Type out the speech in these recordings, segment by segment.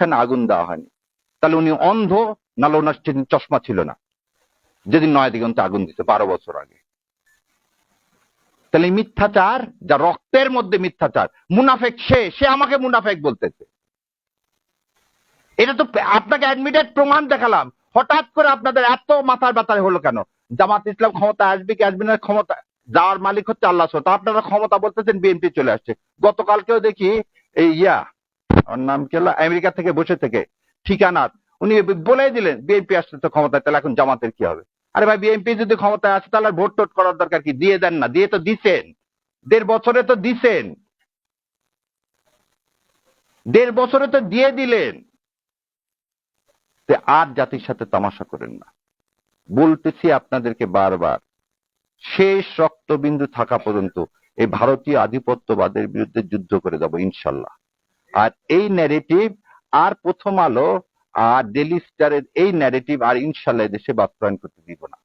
প্রতিষ্ঠানে আগুন দেওয়া হয়নি, তাহলে উনি অন্ধ, নাহলে ওনার চশমা ছিল না যেদিন নয়াদিগন্তে আগুন দিতে 12 বছর আগে। তাহলে মিথ্যাচার, যা রক্তের মধ্যে মিথ্যাচার, মুনাফেক সে আমাকে মুনাফেক বলতেছে। এটা তো আপনাকে অ্যাডমিটেড প্রমাণ দেখালাম, হঠাৎ করে আপনাদের এত মাথার ব্যথা হলো কেন? জামাত ইসলাম ক্ষমতা আসবে কি আসবে না, ক্ষমতা যাওয়ার মালিক হচ্ছে আল্লাহ। আপনারা ক্ষমতা বলতেছেন বিএনপি চলে আসছে। গতকালকেও দেখি এই ওর নাম কি হলো, আমেরিকা থেকে বসে থেকে ঠিকানার উনি বলে দিলেন বিএনপি আসছে তো ক্ষমতায়, তাহলে এখন জামাতের কি হবে? আরে ভাই, বিএনপি যদি ক্ষমতায় আসে তাহলে ভোট টোট করার দরকার কি? দিয়ে দেন না, দিয়ে তো দিছেন, 1.5 বছরে তো দিছেন, 1.5 বছরে তো দিয়ে দিলেন। আর জাতির সাথে তামাশা করেন না, বলতেছি আপনাদেরকে বারবার, শেষ রক্তবিন্দু থাকা পর্যন্ত এই ভারতীয় আধিপত্যবাদের বিরুদ্ধে যুদ্ধ করে যাব ইনশাল্লাহ। আর এই ন্যারেটিভ আর প্রথম আলো আর ডেলি স্টারের এই ন্যারেটিভ আর ইনশাল্লাহ দেশে বাস্তবায়ন করতে দিব না।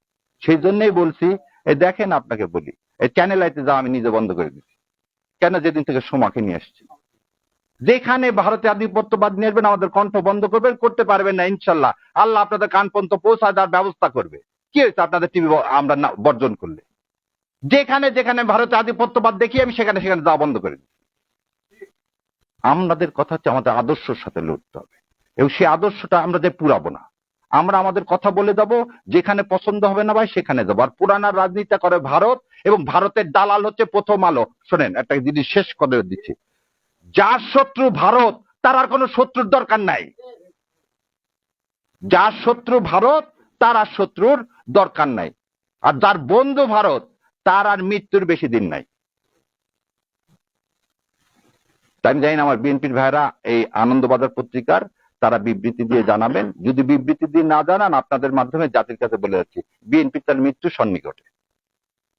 সেই জন্যই বলছি, দেখেন আপনাকে বলি, এই চ্যানেল আইতে যা আমি নিজে বন্ধ করে দিচ্ছি। কেন? যেদিন থেকে সোমাকে নিয়ে আসছি, যেখানে ভারতে আধিপত্যবাদ নিয়ে আসবেন আমাদের কণ্ঠ বন্ধ করবেন, করতে পারবেন না ইনশাল্লাহ। আল্লাহ আপনাদের কান পর্যন্ত পৌঁছায় দেওয়ার ব্যবস্থা করবে। কি হয়েছে আপনাদের টিভি আমরা বর্জন করলে? যেখানে যেখানে ভারতে আধিপত্যবাদ দেখি আমি সেখানে সেখানে যাওয়া বন্ধ করে দিই। আমাদের কথা হচ্ছে আমাদের আদর্শের সাথে লড়তে হবে, এবং সেই আদর্শটা আমরা যে পুরাবো না। আমরা আমাদের কথা বলে যাব, যেখানে পছন্দ হবে না ভাই সেখানে যাবো। আর পুরানার রাজনীতি করে ভারত, এবং ভারতের দালাল হচ্ছে প্রথম আলো। শোনেন, একটা জিনিস শেষ করে দিচ্ছি, যার শত্রু ভারত তার আর কোনো শত্রুর দরকার নাই। যার শত্রু ভারত তার আর শত্রুর দরকার নাই। আর যার বন্ধু ভারত তার আর মৃত্যুর বেশি দিন নাই। তাই আমি জানি না আমার বিএনপির ভাইরা এই আনন্দবাজার পত্রিকার তারা বিবৃতি দিয়ে জানাবেন। যদি বিবৃতি দিয়ে না জানান, আপনাদের মাধ্যমে জাতির কাছে বলে যাচ্ছি, বিএনপি তার মৃত্যু সন্নিকটে।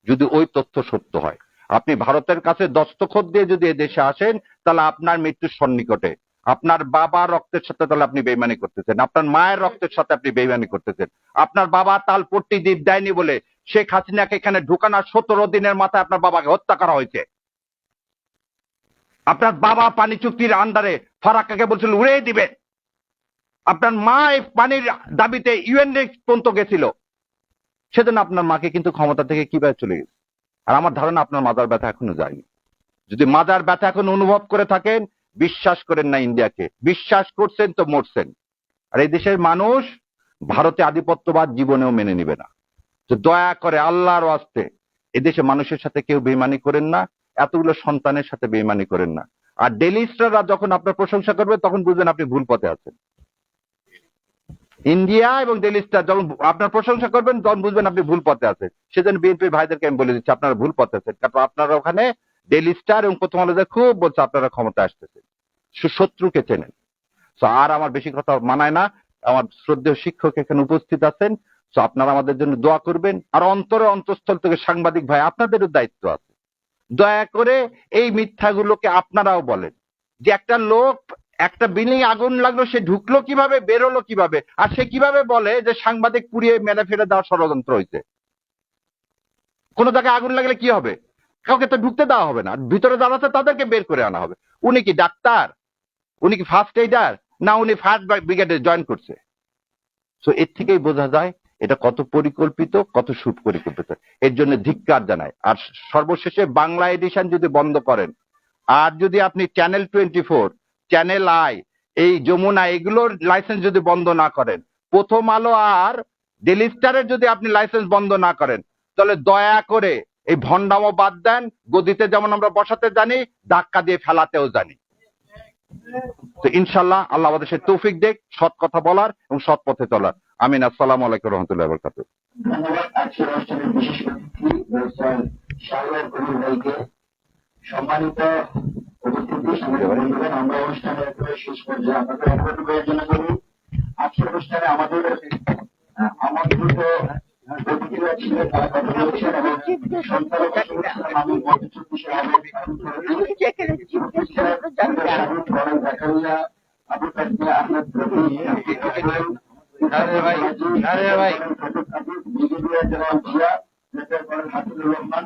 যদি ওই তথ্য সত্য হয়, আপনি ভারতের কাছে দস্তখত দিয়ে যদি এদেশে আসেন, তাহলে আপনার মৃত্যুর সন্নিকটে। আপনার বাবার রক্তের সাথে তাহলে আপনি বেইমানি করতেছেন, আপনার মায়ের রক্তের সাথে আপনি বেইমানি করতেছেন। আপনার বাবা তালপট্টি দ্বীপ দেয়নি বলে শেখ হাসিনাকে এখানে ঢুকানোর 17 দিনের মাথায় আপনার বাবাকে হত্যা করা হয়েছে। আপনার বাবা পানি চুক্তির আন্ডারে ফারাক্কাকে বলছিল উড়িয়ে দিবে। আপনার মা এই পানির দাবিতে ইউএন পর্যন্ত গেছিল, সেজন্য আপনার মাকে কিন্তু ক্ষমতা থেকে কিভাবে চলে গেছে। আর আমার ধারণা আপনার মাজার ব্যথা এখনো যায়নি। যদি মাজার ব্যথা এখন অনুভব করে থাকেন, বিশ্বাস করেন না ইন্ডিয়াকে, বিশ্বাস করছেন তো মরছেন। আর এই দেশের মানুষ ভারতে আধিপত্যবাদ জীবনেও মেনে নিবে না। তো দয়া করে আল্লাহর ওয়াস্তে এদেশে মানুষের সাথে কেউ বেইমানি করেন না, এতগুলো সন্তানের সাথে বেইমানি করেন না। আর ডেলি স্টাররা যখন আপনার প্রশংসা করবে তখন বুঝবেন আপনি ভুল পথে আছেন। ইন্ডিয়া এবং ডেলি স্টার যখন আপনার প্রশংসা করবেন তখন বুঝবেন আপনি ভুল পথে আছেন। সেজন্য বিএনপির ভাইদেরকে আমি বলে দিচ্ছি, আপনারা ভুল পথে আছেন। কারণ আপনারা ওখানে ডেলি স্টার এবং প্রথম আলোতে খুব বলছে আপনারা ক্ষমতা আসতেছে, শত্রুকে চেনেন। আর আমার বেশি কথা মানায় না। আমার শ্রদ্ধেয় শিক্ষক এখানে উপস্থিত আছেন, তো আপনারা আমাদের জন্য দোয়া করবেন। আর অন্তরে অন্তঃস্থল থেকে সাংবাদিক ভাই, আপনাদেরও দায়িত্ব আছে, দয়া করে এই মিথ্যাগুলোকে আপনারাও বলেন। যে একটা লোক একটা বিল্ডিং আগুন লাগলো, সে ঢুকলো কিভাবে, বেরোলো কিভাবে, আর সে কিভাবে বলে যে সাংবাদিক পুড়িয়ে মেরে ফেলে দেওয়ার ষড়যন্ত্র হয়েছে। কোন জায়গায় আগুন লাগলে কি হবে? কাউকে তো ঢুকতে দেওয়া হবে না, ভিতরে যারা আছে তাদেরকে বের করে আনা হবে। উনি কি ডাক্তার? উনি কি ফার্স্ট এইডার? না উনি ফায়ার ব্রিগেডে জয়েন করছে? তো এর থেকেই বোঝা যায় এটা কত পরিকল্পিত, কত সুপরিকল্পিত। এর জন্য ধিক্কার জানায়। আর সর্বশেষে বাংলা এডিশন যদি বন্ধ করেন, আর যদি আপনি চ্যানেল 24, চ্যানেল আই, এই যমুনা, এগুলোর লাইসেন্স যদি বন্ধ না করেন, প্রথম আলো আর ডেলি স্টারের যদি আপনি লাইসেন্স বন্ধ না করেন, তাহলে দয়া করে এই ভণ্ডামো বাদ দেন। গদিতে যেমন আমরা বসাতে জানি, ধাক্কা দিয়ে ফেলাতেও জানি। তো ইনশাল্লাহ আল্লাহ আমাদের সে তৌফিক দেখ সৎ কথা বলার এবং সৎ পথে চলার। আমিন। আসসালামু আলাইকুম রহমতুল্লাহ বরকাতুহ। ধন্যবাদ আজকের অনুষ্ঠানের বিশেষ অতিথি শাহরিয়ার কবির ভাইকে। সম্মানিত উপস্থিতি, সাংবাদিক বন্ধুগণ, আমরা অনুষ্ঠানের শেষ পর্যায়ে আপনাদের অনুরোধ করার জন্য করি, আজকের অনুষ্ঠানে আমাদের আমন্ত্রিত অতিথিরা ছিলেন, তারা কথা বলেছেন এবং সন্তান মামুন মধ্যচব্বিশের Zakaria, Abu Tasmia Ahmed brigadier general Zia, lieutenant colonel Hasinur Rahman,